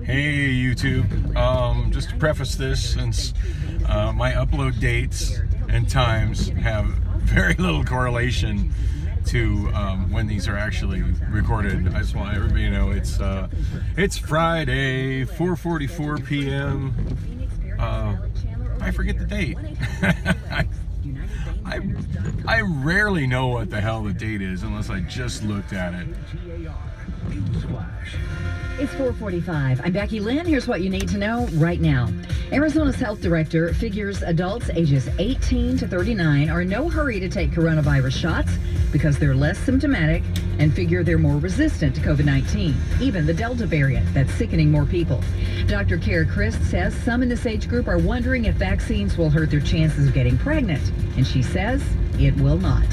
Hey YouTube, just to preface this, since my upload dates and times have very little correlation to when these are actually recorded, I just want everybody to know it's Friday, 4:44 p.m. I forget the date. I rarely know what the hell the date is unless I just looked at it. It's 4:45. I'm Becky Lynn. Here's what you need to know right now. Arizona's health director figures adults ages 18 to 39 are in no hurry to take coronavirus shots because they're less symptomatic and figure they're more resistant to COVID-19, even the Delta variant that's sickening more people. Dr. Kara Christ says some in this age group are wondering if vaccines will hurt their chances of getting pregnant, and she says it will not.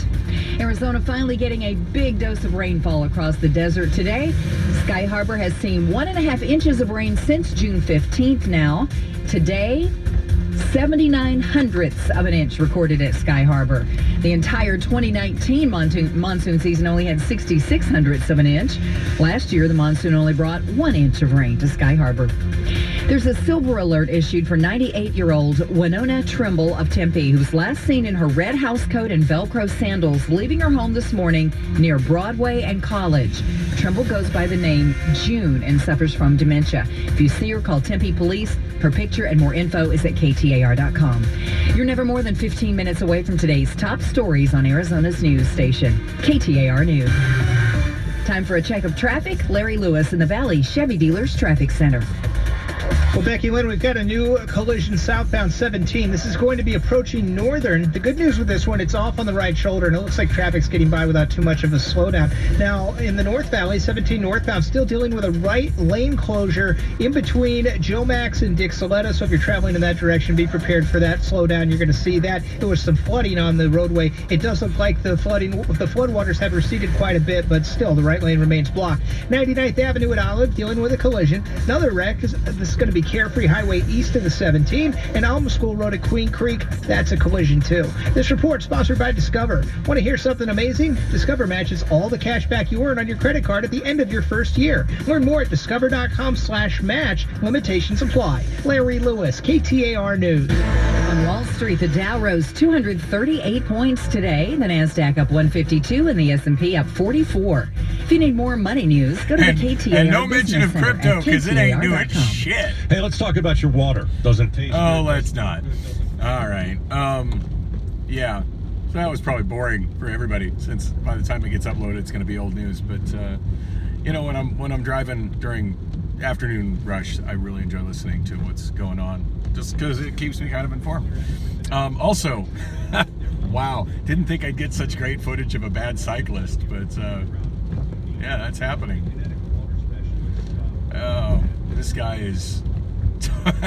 Arizona finally getting a big dose of rainfall across the desert today. Sky Harbor has seen 1.5 inches of rain since June 15th now. Today, 79 hundredths of an inch recorded at Sky Harbor. The entire 2019 monsoon season only had 66 hundredths of an inch. Last year, the monsoon only brought 1 inch of rain to Sky Harbor. There's a silver alert issued for 98-year-old Winona Trimble of Tempe, who was last seen in her red housecoat and Velcro sandals leaving her home this morning near Broadway and College. Trimble goes by the name June and suffers from dementia. If you see her, call Tempe Police. Her picture and more info is at KTAR.com. You're never more than 15 minutes away from today's top stories on Arizona's news station, KTAR News. Time for a check of traffic. Larry Lewis in the Valley Chevy Dealers Traffic Center. Well, Becky Lynn, we've got a new collision southbound 17. This is going to be approaching Northern. The good news with this one, it's off on the right shoulder, and it looks like traffic's getting by without too much of a slowdown. Now, in the North Valley, 17 northbound, still dealing with a right lane closure in between Joe Max and Dick Saletta. So if you're traveling in that direction, be prepared for that slowdown. You're going to see that. There was some flooding on the roadway. It does look like the floodwaters have receded quite a bit, but still the right lane remains blocked. 99th Avenue at Olive, dealing with a collision. Another wreck. This is going to be Carefree Highway east of the 17, and Alma School Road at Queen Creek. That's a collision too. This report sponsored by Discover. Want to hear something amazing? Discover matches all the cash back you earn on your credit card at the end of your first year. Learn more at discover.com/match. Limitations apply. Larry Lewis, KTAR News. On Wall Street, the Dow rose 238 points today. The Nasdaq up 152 and the S&P up 44. If you need more money news, go to the KTAR And no mention of crypto because it ain't doing shit. Hey, let's talk about your water. Doesn't taste Oh, good. let's not. All right. Yeah. So that was probably boring for everybody, since by the time it gets uploaded, it's going to be old news. But you know, when I'm driving during afternoon rush, I really enjoy listening to what's going on, just because it keeps me kind of informed. Also, wow, didn't think I'd get such great footage of a bad cyclist, but yeah, that's happening. Oh, this guy is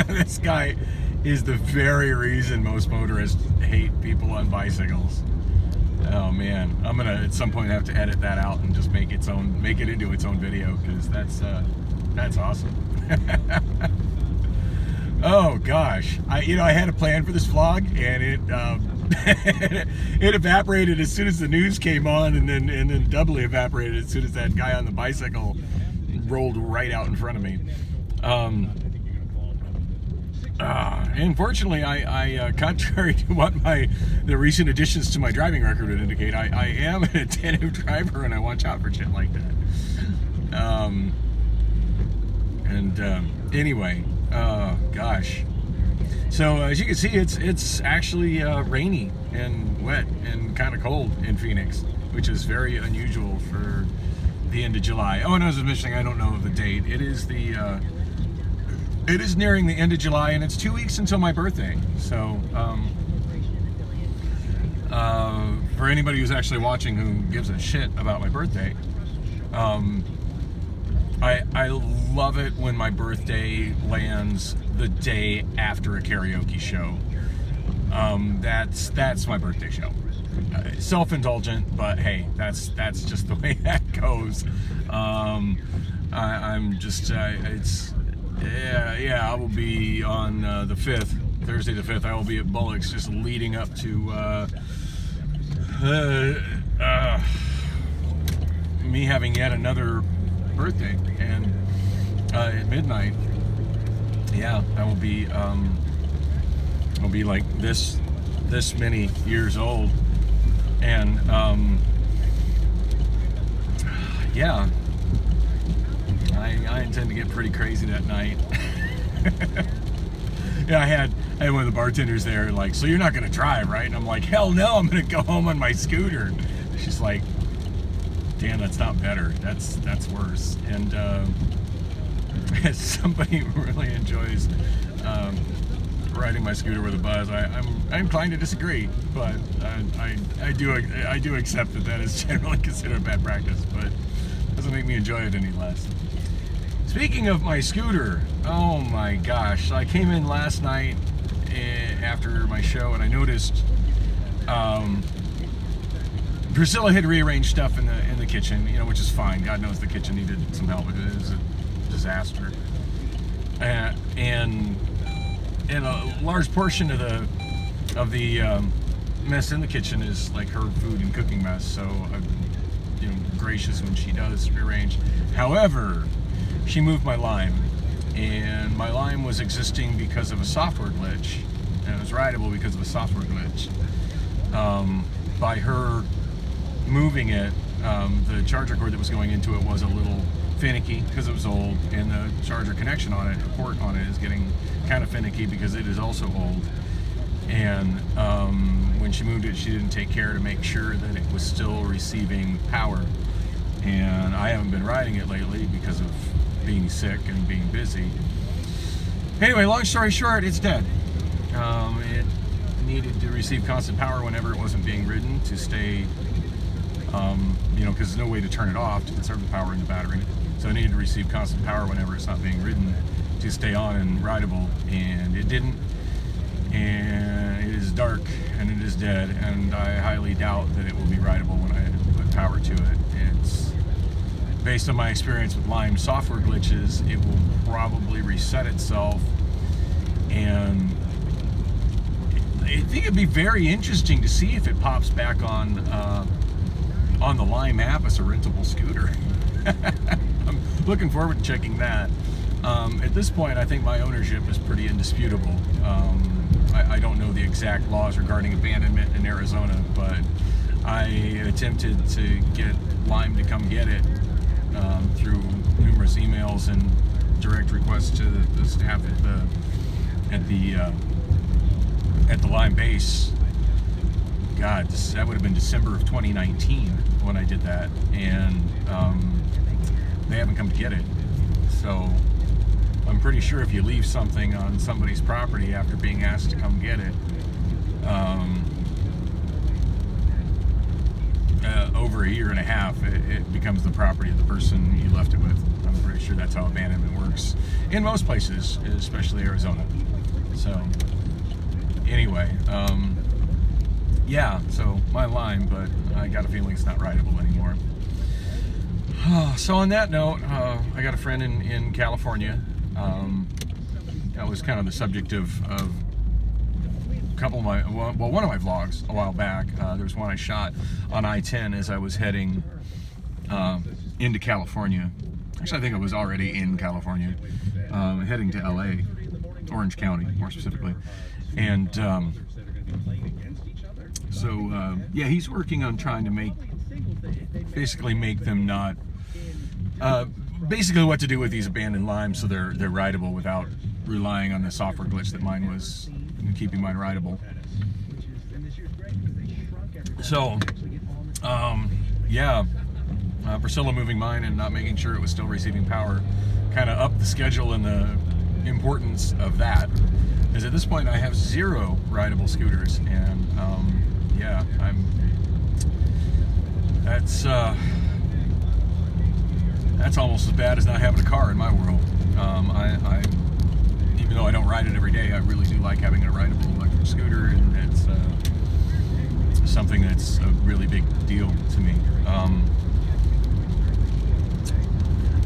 this guy is the very reason most motorists hate people on bicycles. Oh man, I'm gonna at some point have to edit that out and just make it into its own video, because that's awesome. Oh gosh, I had a plan for this vlog, and it it evaporated as soon as the news came on, and then doubly evaporated as soon as that guy on the bicycle rolled right out in front of me. Unfortunately, I contrary to what the recent additions to my driving record would indicate, I am an attentive driver, and I watch out for shit like that. Anyway, gosh. So as you can see, it's actually rainy and wet and kind of cold in Phoenix, which is very unusual for the end of July. Oh, and I was mentioning, I don't know the date. It is nearing the end of July, and it's 2 weeks until my birthday. So for anybody who's actually watching who gives a shit about my birthday, I love it when my birthday lands the day after a karaoke show. That's my birthday show. Self-indulgent, but hey, that's just the way that goes. I'm just I will be on the 5th, Thursday the 5th. I will be at Bullock's, just leading up to me having yet another birthday, and at midnight, yeah, I will be like this many years old, and yeah, I intend to get pretty crazy that night. Yeah, I had one of the bartenders there, like, so you're not gonna drive, right? And I'm like, hell no, I'm gonna go home on my scooter. She's like, damn, that's not better. That's worse. And as somebody who really enjoys riding my scooter with a buzz, I'm inclined to disagree, but I do accept that is generally considered bad practice, but doesn't make me enjoy it any less. Speaking of my scooter, oh my gosh, I came in last night after my show, and I noticed Priscilla had rearranged stuff in the kitchen, which is fine. God knows the kitchen needed some help. It is a disaster, and a large portion of the mess in the kitchen is like her food and cooking mess. So I'm gracious when she does rearrange. However, she moved my lime, and my lime was existing because of a software glitch, and it was rideable because of a software glitch. By her moving it, the charger cord that was going into it was a little finicky because it was old, and the charger connection on it, the port on it, is getting kind of finicky because it is also old. And when she moved it, she didn't take care to make sure that it was still receiving power. And I haven't been riding it lately because of being sick and being busy. Anyway, long story short, it's dead. It needed to receive constant power whenever it wasn't being ridden to stay, because there's no way to turn it off to conserve the power in the battery. So it needed to receive constant power whenever it's not being ridden to stay on and rideable, and it didn't. And it is dark, and it is dead, and I highly doubt that it will be rideable when I put power to it. It's based on my experience with Lime software glitches, it will probably reset itself, and I think it'd be very interesting to see if it pops back on the Lime app as a rentable scooter. I'm looking forward to checking that. At this point, I think my ownership is pretty indisputable. I don't know the exact laws regarding abandonment in Arizona, but I attempted to get Lime to come get it through numerous emails and direct requests to the staff at the Lime base. God, that would have been December of 2019 when I did that, and they haven't come to get it. So I'm pretty sure if you leave something on somebody's property after being asked to come get it, over a year and a half, it becomes the property of the person you left it with. I'm pretty sure that's how abandonment works in most places, especially Arizona. So anyway, yeah, so my Lime, but I got a feeling it's not rideable anymore. So on that note, I got a friend in California. That was kind of the subject of a couple of my, one of my vlogs a while back. There was one I shot on I-10 as I was heading into California. Actually, I think I was already in California, heading to LA, Orange County, more specifically. And yeah, he's working on trying to basically make them not, basically what to do with these abandoned Limes so they're rideable without relying on the software glitch that mine was keeping mine rideable. So, yeah, Priscilla moving mine and not making sure it was still receiving power kind of upped the schedule and the importance of that. Because at this point I have 0 rideable scooters, and yeah, that's almost as bad as not having a car in my world. Even though I don't ride it every day, I really do like having a rideable electric scooter, and it's something that's a really big deal to me.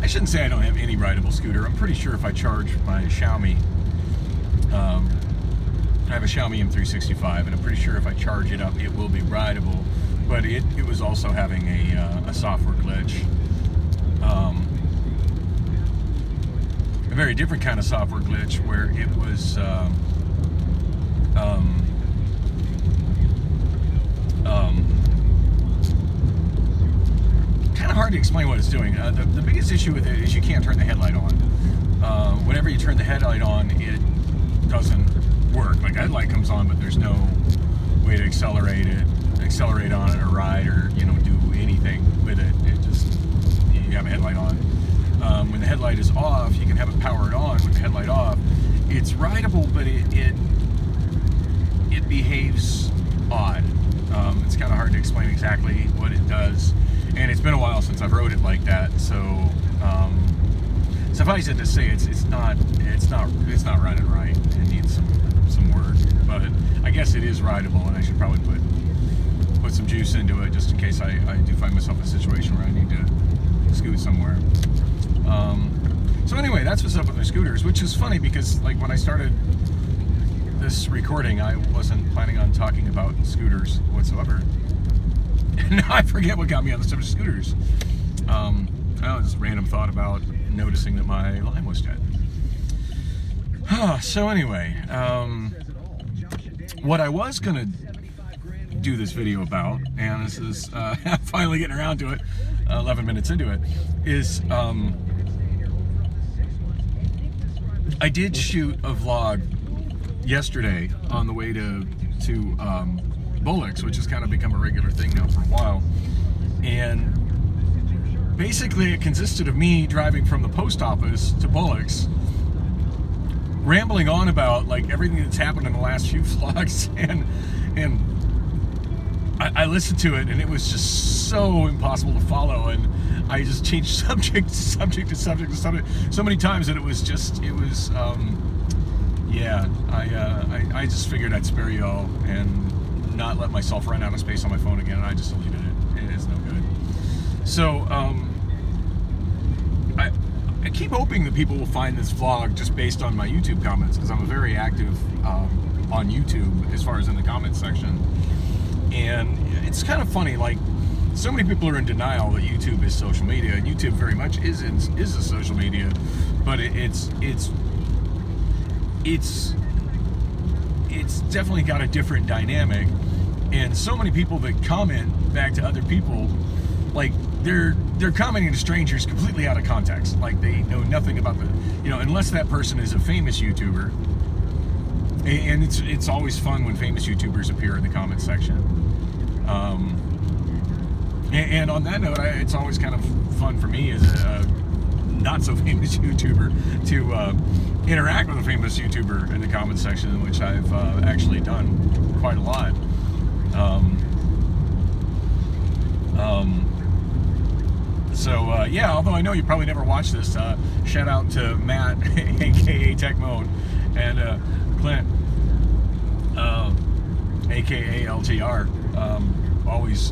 I shouldn't say I don't have any rideable scooter. I'm pretty sure if I charge my Xiaomi, I have a Xiaomi M365, and I'm pretty sure if I charge it up, it will be rideable. But it was also having a software glitch. a very different kind of software glitch where it was kind of hard to explain what it's doing. The biggest issue with it is you can't turn the headlight on. Whenever you turn the headlight on, it doesn't work. Like, headlight comes on, but there's no way to accelerate on it or ride or, you know, do anything with it. It just, you have a headlight on. When the headlight is off, you can have it powered on with the headlight off. It's rideable, but it behaves odd. It's kind of hard to explain exactly what it does, and it's been a while since I've rode it like that. So suffice it to say, it's not running right. It needs some work, but I guess it is rideable, and I should probably put some juice into it just in case I do find myself in a situation where I need to scoot somewhere. So anyway, that's what's up with my scooters, which is funny because, like, when I started this recording, I wasn't planning on talking about scooters whatsoever. And now I forget what got me on the subject of scooters. Just a random thought about noticing that my line was dead. So anyway, what I was gonna do this video about, and this is finally getting around to it, 11 minutes into it, is I did shoot a vlog yesterday on the way to Bullocks, which has kind of become a regular thing now for a while, and basically it consisted of me driving from the post office to Bullocks, rambling on about like everything that's happened in the last few vlogs, and I listened to it, and it was just so impossible to follow, and I just changed subject to subject to subject to subject so many times that it was yeah, I just figured I'd spare y'all and not let myself run out of space on my phone again, and I just deleted it. It is no good. So I keep hoping that people will find this vlog just based on my YouTube comments, because I'm very active on YouTube as far as in the comments section. And it's kind of funny, like, so many people are in denial that YouTube is social media, and YouTube very much is a social media, but it's definitely got a different dynamic. And so many people that comment back to other people, like, they're commenting to strangers completely out of context. Like, they know nothing about unless that person is a famous YouTuber. And it's always fun when famous YouTubers appear in the comment section. And on that note, it's always kind of fun for me as a not so famous YouTuber to interact with a famous YouTuber in the comment section, which I've actually done quite a lot. Yeah, although I know you probably never watched this, shout out to Matt, aka Tech Mode, and Clint, aka LGR.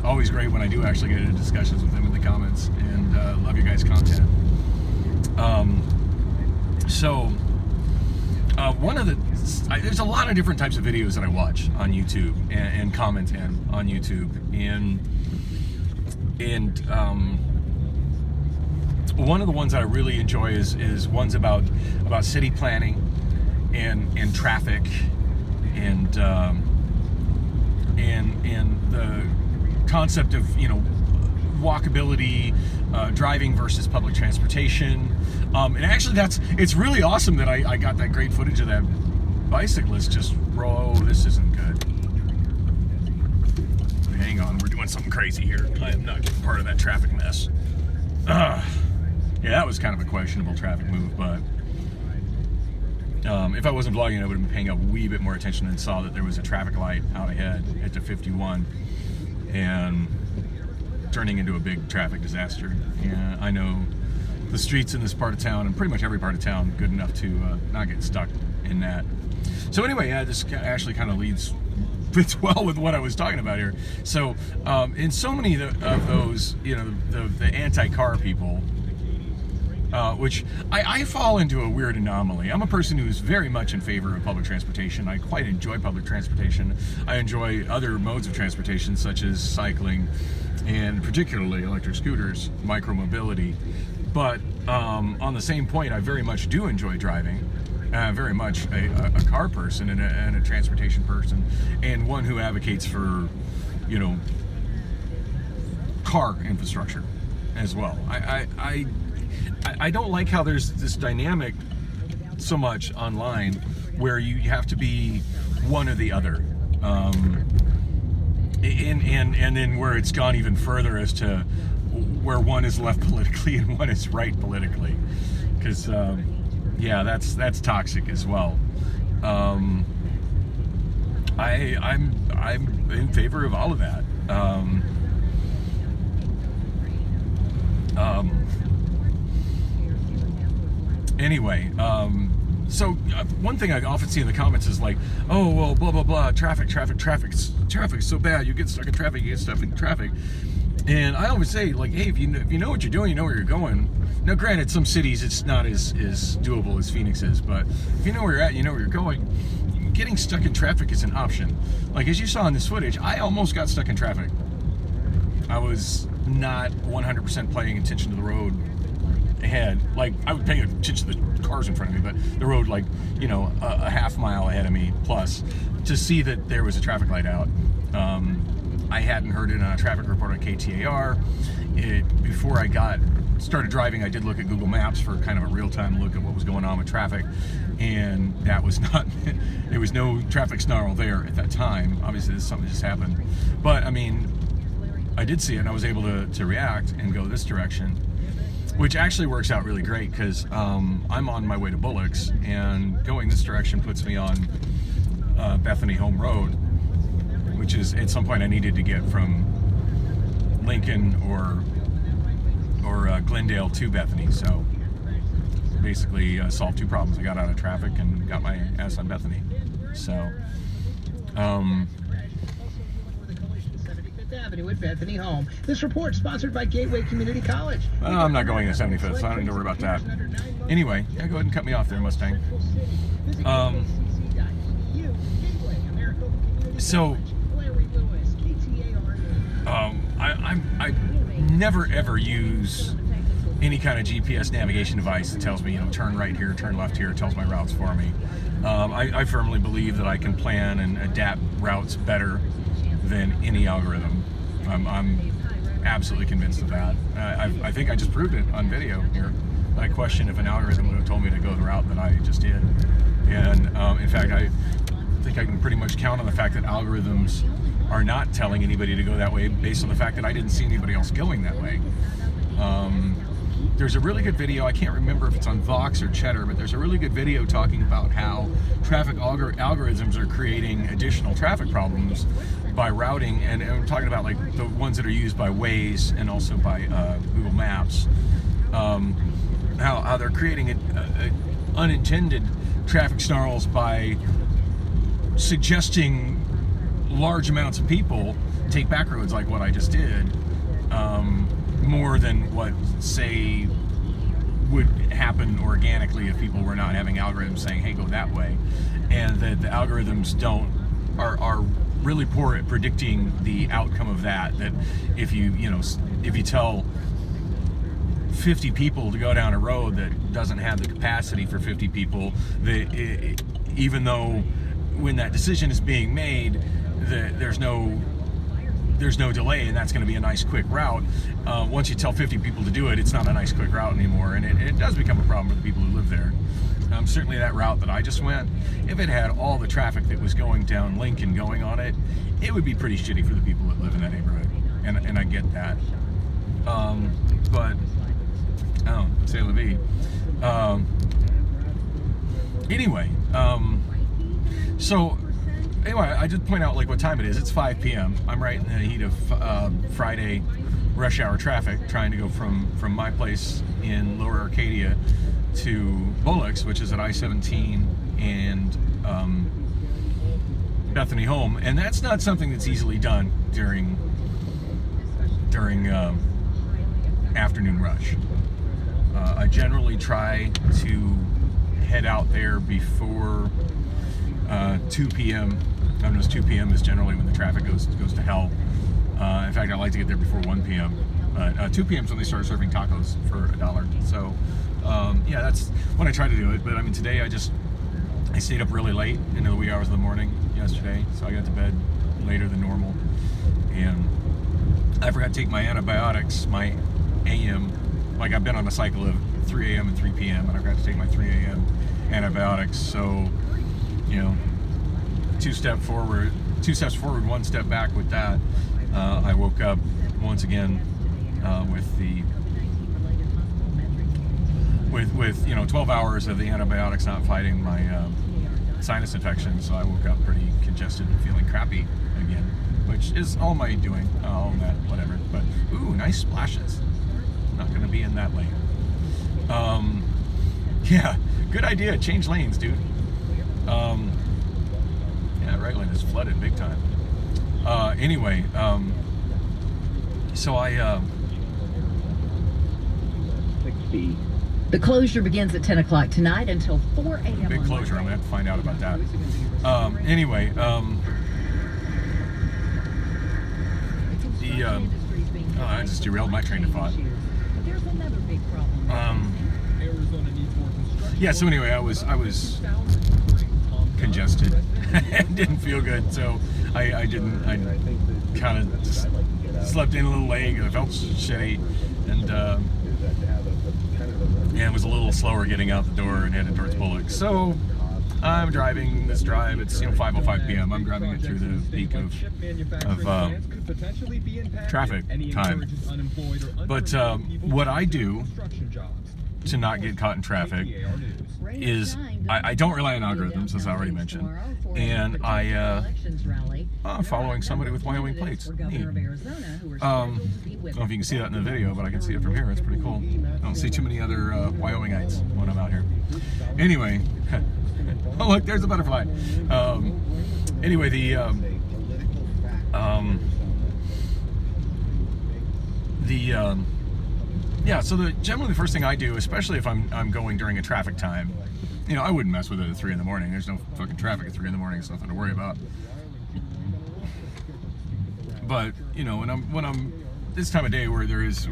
Always great when I do actually get into discussions with them in the comments, and love your guys' content. There's a lot of different types of videos that I watch on YouTube and comment on YouTube, and one of the ones that I really enjoy is ones about city planning and traffic and the concept of walkability, driving versus public transportation, and actually it's really awesome that I got that great footage of that bicyclist just this isn't good. Hang on, we're doing something crazy here. I am not getting part of that traffic mess. Yeah, that was kind of a questionable traffic move, but if I wasn't vlogging, I would have been paying a wee bit more attention and saw that there was a traffic light out ahead at the 51 and turning into a big traffic disaster. Yeah, I know the streets in this part of town, and pretty much every part of town, good enough to not get stuck in that. So anyway, yeah, this actually kind of fits well with what I was talking about here. So in so many of those, the anti-car people, which I fall into a weird anomaly. I'm a person who is very much in favor of public transportation. I quite enjoy public transportation. I enjoy other modes of transportation, such as cycling and particularly electric scooters, micromobility. But on the same point, I very much do enjoy driving. Very much a car person and a transportation person, and one who advocates for, you know, car infrastructure as well. I don't like how there's this dynamic so much online where you have to be one or the other, and then where it's gone even further as to where one is left politically and one is right politically, because yeah, that's toxic as well. I'm in favor of all of that. Anyway, so one thing I often see in the comments is like, oh, well, blah, blah, blah, traffic's so bad, you get stuck in traffic, And I always say, like, hey, if you know what you're doing, you know where you're going. Now, granted, some cities it's not as doable as Phoenix is, but if you know where you're at, you know where you're going, getting stuck in traffic is an option. Like, as you saw in this footage, I almost got stuck in traffic. I was not 100% paying attention to the road ahead. Like, I was paying attention to the cars in front of me, but the road, like, you know, a half mile ahead of me plus, to see that there was a traffic light out. I hadn't heard it on a traffic report on KTAR. Before I started driving, I did look at Google Maps for kind of a real-time look at what was going on with traffic, and that was not, there was no traffic snarl there at that time. Obviously, something just happened. But, I mean, I did see it, and I was able to react and go this direction, which actually works out really great, because I'm on my way to Bullocks, and going this direction puts me on Bethany Home Road, which is at some point I needed to get from Lincoln or Glendale to Bethany. So basically solved two problems. I got out of traffic and got my ass on Bethany. So Avenue at Bethany Home. This report sponsored by Gateway Community College. I'm not going to 75th, so I don't need to worry about that. Anyway, yeah, go ahead and cut me off there, Mustang. So I never ever use any kind of GPS navigation device that tells me, you know, turn right here, turn left here, tells my routes for me. I firmly believe that I can plan and adapt routes better than any algorithm. I'm absolutely convinced of that. I think I just proved it on video here. I question if an algorithm would have told me to go the route that I just did. And in fact, I think I can pretty much count on the fact that algorithms are not telling anybody to go that way based on the fact that I didn't see anybody else going that way. There's a really good video, I can't remember if it's on Vox or Cheddar, but there's a really good video talking about how traffic algorithms are creating additional traffic problems by routing, and I'm talking about like the ones that are used by Waze and also by Google Maps. How they're creating unintended traffic snarls by suggesting large amounts of people take back roads like what I just did, more than what, say, would happen organically if people were not having algorithms saying, hey, go that way. And that the algorithms are really poor at predicting the outcome of that if you tell 50 people to go down a road that doesn't have the capacity for 50 people, even though when that decision is being made, there's no delay, and that's going to be a nice quick route. Once you tell 50 people to do it, it's not a nice quick route anymore, and it does become a problem for the people who live there. Certainly that route that I just went, if it had all the traffic that was going down Lincoln going on it, it would be pretty shitty for the people that live in that neighborhood, and I get that. But c'est la vie. Anyway, so anyway, I just point out like what time it is. It's 5 p.m. I'm right in the heat of Friday rush hour traffic, trying to go from my place in Lower Arcadia to Bullocks, which is at I-17 and Bethany Home, and that's not something that's easily done during afternoon rush. I generally try to head out there before 2 p.m. I notice 2 p.m. is generally when the traffic goes to hell. In fact, I like to get there before 1 p.m. But 2 p.m. is when they started serving tacos for $1. So yeah, that's when I try to do it. But I mean, today I stayed up really late into the wee hours of the morning yesterday, so I got to bed later than normal, and I forgot to take my antibiotics, my AM. Like, I've been on a cycle of 3 a.m. and 3 p.m. and I forgot to take my 3 a.m. antibiotics. So, you know, 2 steps forward, 1 step back with that. I woke up once again with you know 12 hours of the antibiotics not fighting my sinus infection. So I woke up pretty congested and feeling crappy again, which is all my doing, all that, whatever. But ooh, nice splashes. Not going to be in that lane. Yeah, good idea. Change lanes, dude. Yeah, right lane is flooded big time. Anyway, so I 60. The closure begins at 10 o'clock tonight until 4 a.m. big closure. I'm gonna have to find out about that. Anyway, I just derailed my train of thought. There's another big problem. Yeah. So anyway, I was congested and didn't feel good. So I kind of just slept in a little late because I felt shitty, and it was a little slower getting out the door and headed towards Bullock. So I'm driving this drive. It's 5:05 p.m. I'm driving it through the peak of traffic time. But what I do to not get caught in traffic is I don't rely on algorithms, as I already mentioned, and I'm following somebody with Wyoming plates. Neat. I don't know if you can see that in the video, but I can see it from here. It's pretty cool. I don't see too many other Wyomingites when I'm out here. Anyway, oh look, there's a butterfly. Anyway, yeah, so generally the first thing I do, especially if I'm going during a traffic time, you know, I wouldn't mess with it at 3 in the morning. There's no fucking traffic at 3 in the morning. It's nothing to worry about. But you know, when I'm this time of day where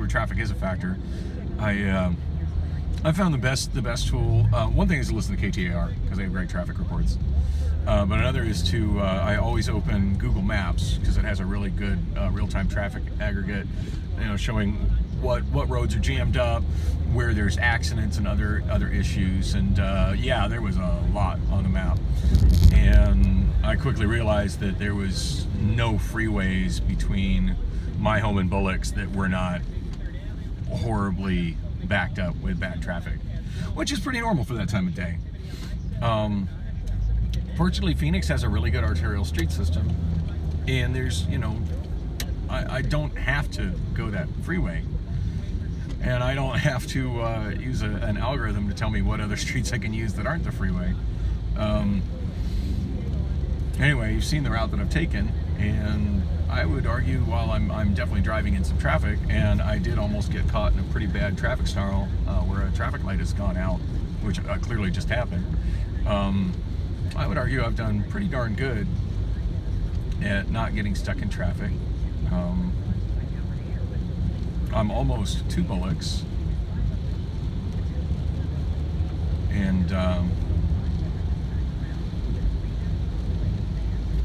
traffic is a factor, I found the best tool. One thing is to listen to KTAR because they have great traffic reports. But another is to I always open Google Maps because it has a really good real-time traffic aggregate, you know, showing what roads are jammed up, where there's accidents and other issues. And yeah, there was a lot on the map, and I quickly realized that there was no freeways between my home and Bullock's that were not horribly backed up with bad traffic, which is pretty normal for that time of day. Fortunately, Phoenix has a really good arterial street system, and there's, you know, I don't have to go that freeway, and I don't have to use an algorithm to tell me what other streets I can use that aren't the freeway. Anyway, you've seen the route that I've taken, and I would argue, while I'm definitely driving in some traffic, and I did almost get caught in a pretty bad traffic snarl where a traffic light has gone out, which clearly just happened. I would argue I've done pretty darn good at not getting stuck in traffic. I'm almost to Bullock's, and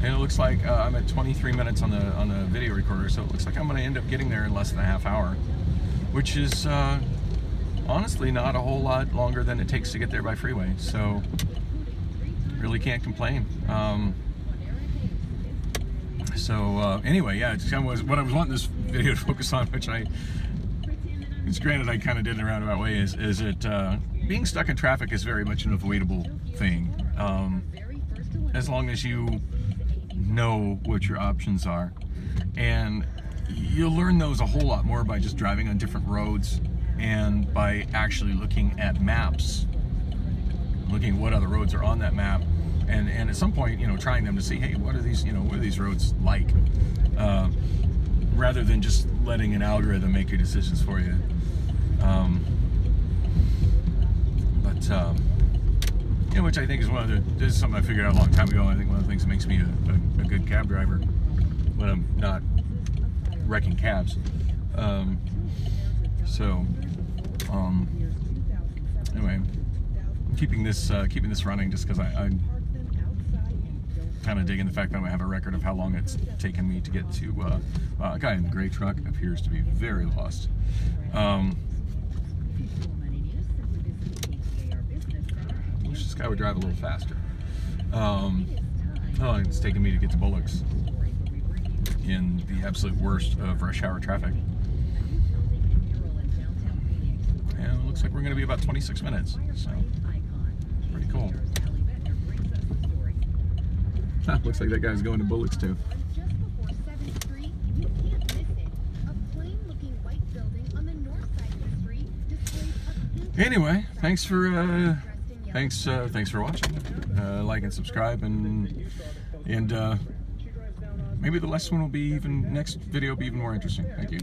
it looks like I'm at 23 minutes on the video recorder, so it looks like I'm going to end up getting there in less than a half hour, which is honestly not a whole lot longer than it takes to get there by freeway. So really can't complain. Anyway, yeah, it's kind of what I was wanting this video to focus on, which it's granted I kind of did in a roundabout way, is that being stuck in traffic is very much an avoidable thing, as long as you know what your options are, and you'll learn those a whole lot more by just driving on different roads and by actually looking at maps, looking at what other roads are on that map, and at some point, you know, trying them to see, hey, what are these roads like, rather than just letting an algorithm make your decisions for you. You know, which I think is this is something I figured out a long time ago. I think one of the things that makes me a good cab driver when I'm not wrecking cabs. So, anyway, I'm keeping this running just because I'm kind of digging the fact that I have a record of how long it's taken me to get to. A guy in the gray truck appears to be very lost. Wish this guy would drive a little faster. Oh, it's taking me to get to Bullock's in the absolute worst of rush hour traffic. And it looks like we're going to be about 26 minutes, so pretty cool. Looks like that guy's going to Bullock's too. Anyway, thanks for watching. Like and subscribe, and maybe the next video will be even more interesting. Thank you.